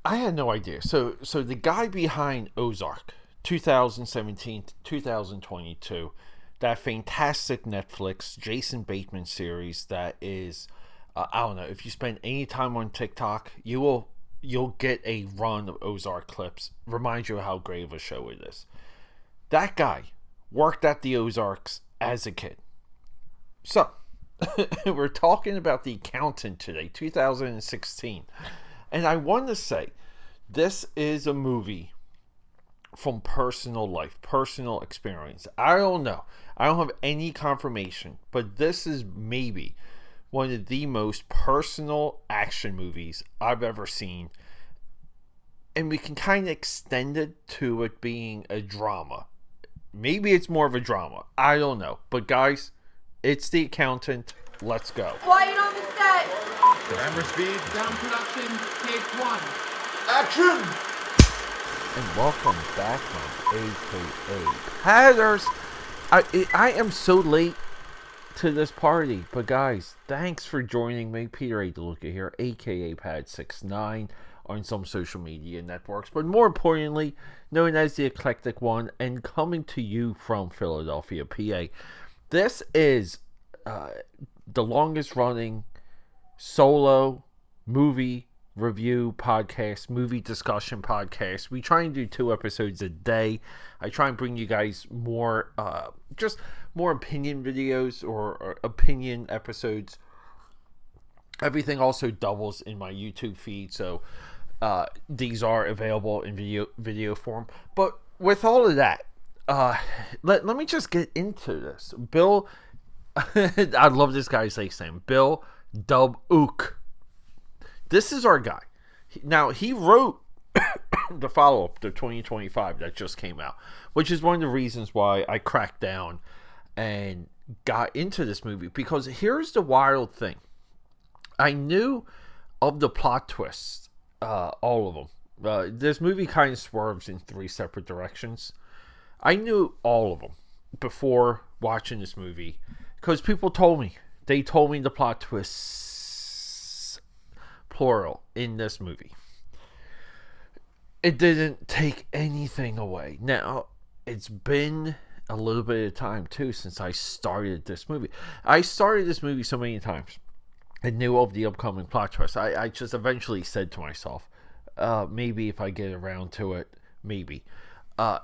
I had no idea. So the guy behind Ozark, 2017 to 2022, that fantastic Netflix Jason Bateman series that is, I don't know, if you spend any time on TikTok, you'll get a run of Ozark clips. Remind you of how great of a show it is. That guy worked at the Ozarks as a kid. So, we're talking about The Accountant today, 2016. And I want to say, this is a movie from personal life, personal experience. I don't know. I don't have any confirmation, but this is maybe one of the most personal action movies I've ever seen. And we can kind of extend it to it being a drama. Maybe it's more of a drama. I don't know. But guys, it's The Accountant. Let's go. Quiet on the set. Camera speed. Sound production, take one. Action! And welcome back, my AKAPADers. I am so late to this party, but guys, thanks for joining me. Peter A. DeLuca here, AKAPAD69 on some social media networks, but more importantly, known as the Eclectic One, and coming to you from Philadelphia, PA. This is the longest running solo movie review podcast, movie discussion podcast. We try and do 2 episodes a day. I try and bring you guys more just more opinion videos or opinion episodes. Everything also doubles in my YouTube feed, so these are available in video form. But with all of that, let me just get into this. Bill, I love this guy's last name, Bill Dub Ook. This is our guy. Now, he wrote the follow-up to 2025 that just came out, which is one of the reasons why I cracked down and got into this movie. Because here's the wild thing. I knew of the plot twists, all of them. This movie kind of swerves in 3 separate directions. I knew all of them before watching this movie because people told me. They told me the plot twists, plural, in this movie. It didn't take anything away. Now, it's been a little bit of time, too, since I started this movie. I started this movie so many times. I knew of the upcoming plot twist. I just eventually said to myself, maybe if I get around to it, maybe. I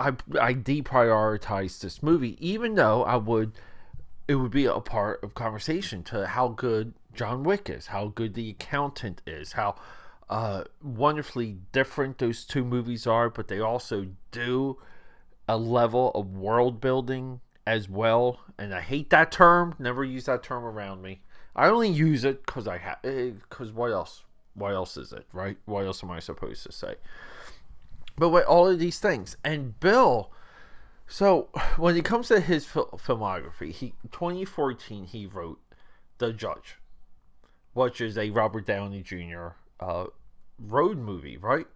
deprioritized this movie, even though it would be a part of conversation to how good John Wick is, how good The Accountant is, how wonderfully different those 2 movies are, but they also do a level of world building as well. And I hate that term. Never use that term around me. I only use it because I have. Because what else? What else is it, right? What else am I supposed to say? But with all of these things, and Bill. So when it comes to his filmography, 2014 he wrote The Judge, which is a Robert Downey Jr. Road movie, right?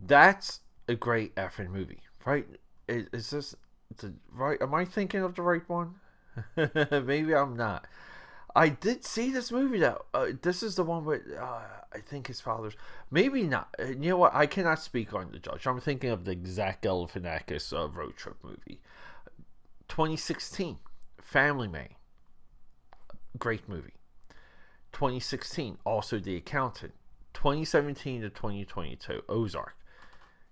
That's a great effing movie, right? Is this the right? Am I thinking of the right one? Maybe I'm not. I did see this movie though. This is the one with I think his father's. Maybe not. You know what? I cannot speak on The Judge. I'm thinking of the Zach Galifianakis road trip movie. 2016, Family Man. Great movie. 2016, also The Accountant. 2017 to 2022, Ozark.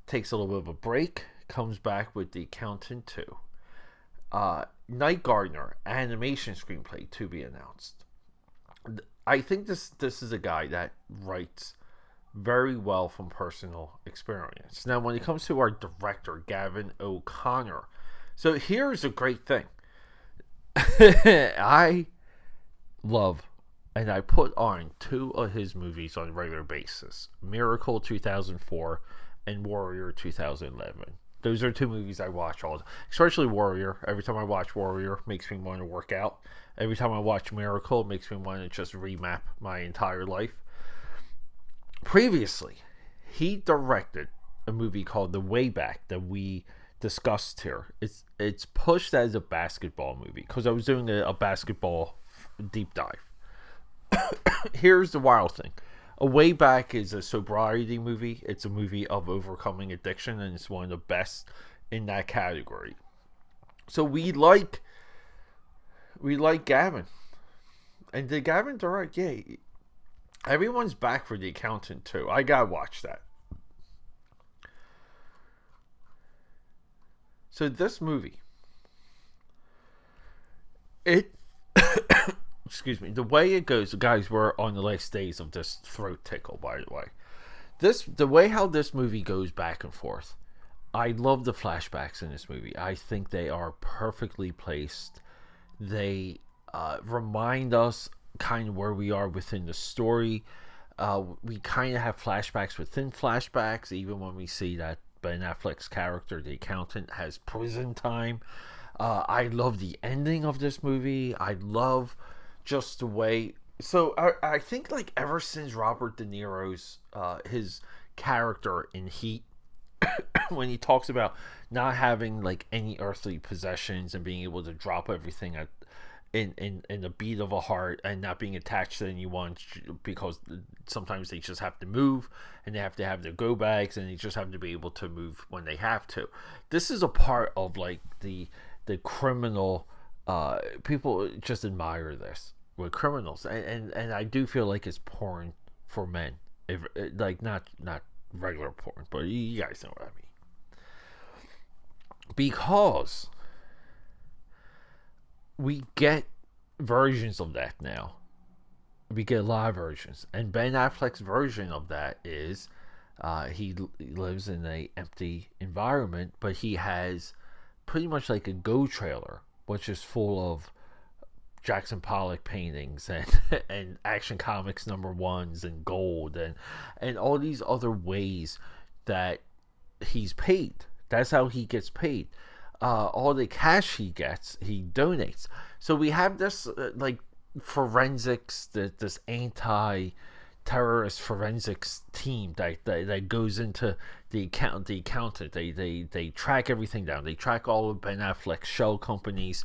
Takes a little bit of a break. Comes back with The Accountant 2. Night Gardener animation screenplay to be announced. I think this is a guy that writes very well from personal experience. Now, when it comes to our director, Gavin O'Connor, so here's a great thing. I love and I put on 2 of his movies on a regular basis: Miracle 2004 and Warrior 2011. Those are 2 movies I watch all the time, especially Warrior. Every time I watch Warrior, makes me want to work out. Every time I watch Miracle, it makes me want to just remap my entire life. Previously, he directed a movie called The Way Back that we discussed here. It's pushed as a basketball movie because I was doing a basketball deep dive. Here's the wild thing. A Way Back is a sobriety movie. It's a movie of overcoming addiction, and it's one of the best in that category. So we like Gavin, and did Gavin direct? Yeah, everyone's back for The Accountant too. I gotta watch that. So this movie, it excuse me, the way it goes, guys, we're on the last days of this throat tickle, by the way. The way how this movie goes back and forth, I love the flashbacks in this movie. I think they are perfectly placed. They remind us kind of where we are within the story. We kind of have flashbacks within flashbacks, even when we see that Ben Affleck's character, the accountant, has prison time. I love the ending of this movie. I love just the way. So I think like ever since Robert De Niro's his character in Heat, when he talks about not having like any earthly possessions and being able to drop everything at in the beat of a heart and not being attached to anyone, because sometimes they just have to move and they have to have their go bags and they just have to be able to move when they have to. This is a part of like the criminal, people just admire this with criminals, and I do feel like it's porn for men, if like not regular porn, but you guys know what I mean, because we get versions of that now. We get a lot of versions, and Ben Affleck's version of that is he lives in a empty environment, but he has pretty much like a go trailer, which is full of Jackson Pollock paintings and Action Comics #1s and gold and all these other ways that he's paid. That's how he gets paid. All the cash he gets, he donates. So we have this like forensics, this anti-terrorist forensics team that goes into the accountant. They track everything down. They track all of Ben Affleck's shell companies,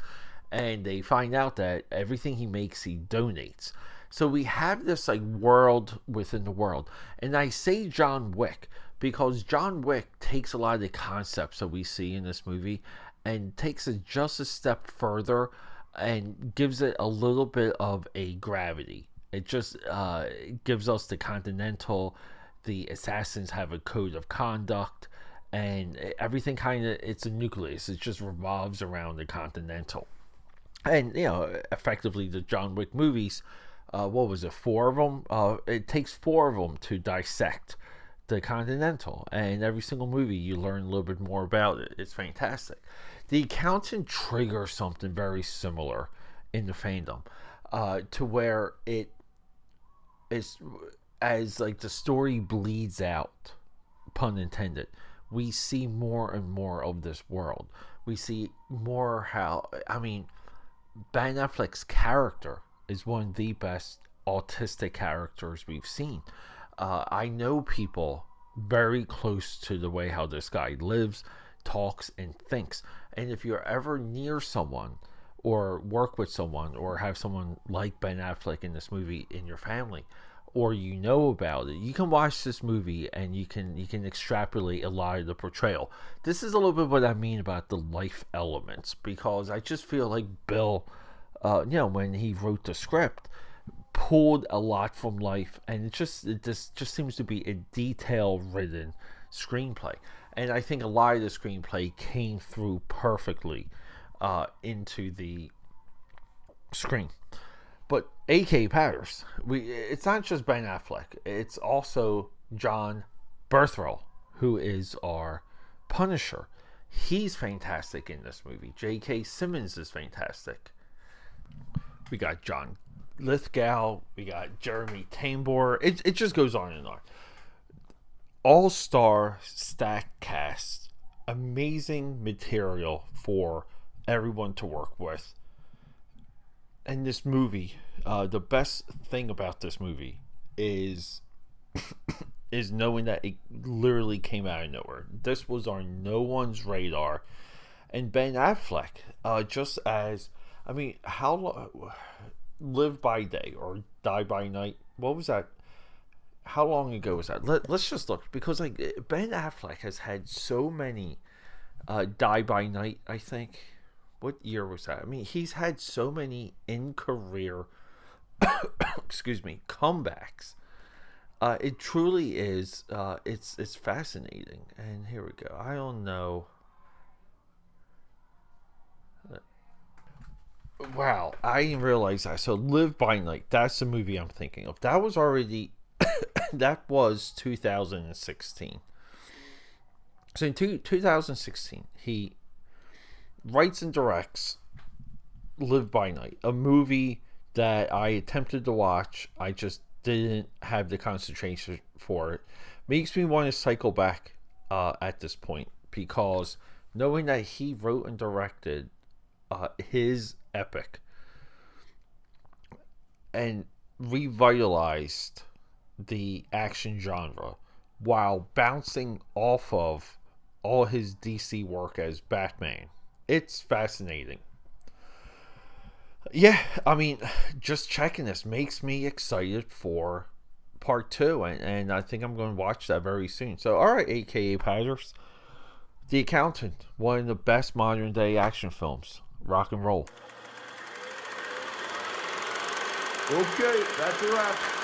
and they find out that everything he makes, he donates. So we have this like world within the world. And I say John Wick because John Wick takes a lot of the concepts that we see in this movie and takes it just a step further and gives it a little bit of a gravity. It just gives us the Continental. The assassins have a code of conduct, and everything kind of, it's a nucleus. It just revolves around the Continental. And, you know, effectively the John Wick movies, what was it, 4 of them? It takes 4 of them to dissect the Continental, and every single movie you learn a little bit more about it. It's fantastic. The Accountant triggers something very similar in the fandom, to where it is, as like the story bleeds out, pun intended, we see more and more of this world. We see more how, I mean, Ben Affleck's character is one of the best autistic characters we've seen. I know people very close to the way how this guy lives, talks, and thinks. And if you're ever near someone or work with someone or have someone like Ben Affleck in this movie in your family, or you know about it, you can watch this movie and you can extrapolate a lot of the portrayal. This is a little bit what I mean about the life elements, because I just feel like Bill, when he wrote the script, pulled a lot from life, and it just seems to be a detail-ridden screenplay. And I think a lot of the screenplay came through perfectly into the screen. But AKAPAD, it's not just Ben Affleck. It's also John Berthel, who is our Punisher. He's fantastic in this movie. J.K. Simmons is fantastic. We got John Lithgow. We got Jeremy Tambor. It just goes on and on. All-star stack cast. Amazing material for everyone to work with. And this movie, the best thing about this movie is is knowing that it literally came out of nowhere. This was on no one's radar. And Ben Affleck, just as, I mean, how Live by Day or Die by Night? What was that? how long ago was that? Let's just look, because like Ben Affleck has had so many Die by Night, I think. What year was that? I mean, he's had so many in career excuse me, comebacks. It truly is. It's fascinating. And here we go. I don't know. Wow, I didn't realize that. So, Live by Night. That's the movie I'm thinking of. That was already. That was 2016. So in 2016, he writes and directs Live by Night, a movie that I attempted to watch. I just didn't have the concentration for it. Makes me want to cycle back at this point, because knowing that he wrote and directed his epic and revitalized the action genre while bouncing off of all his DC work as Batman. It's fascinating. Yeah, I mean, just checking this makes me excited for part two, and I think I'm going to watch that very soon. So, alright, AKA Padders. The Accountant, one of the best modern day action films. Rock and roll. Okay, that's a wrap.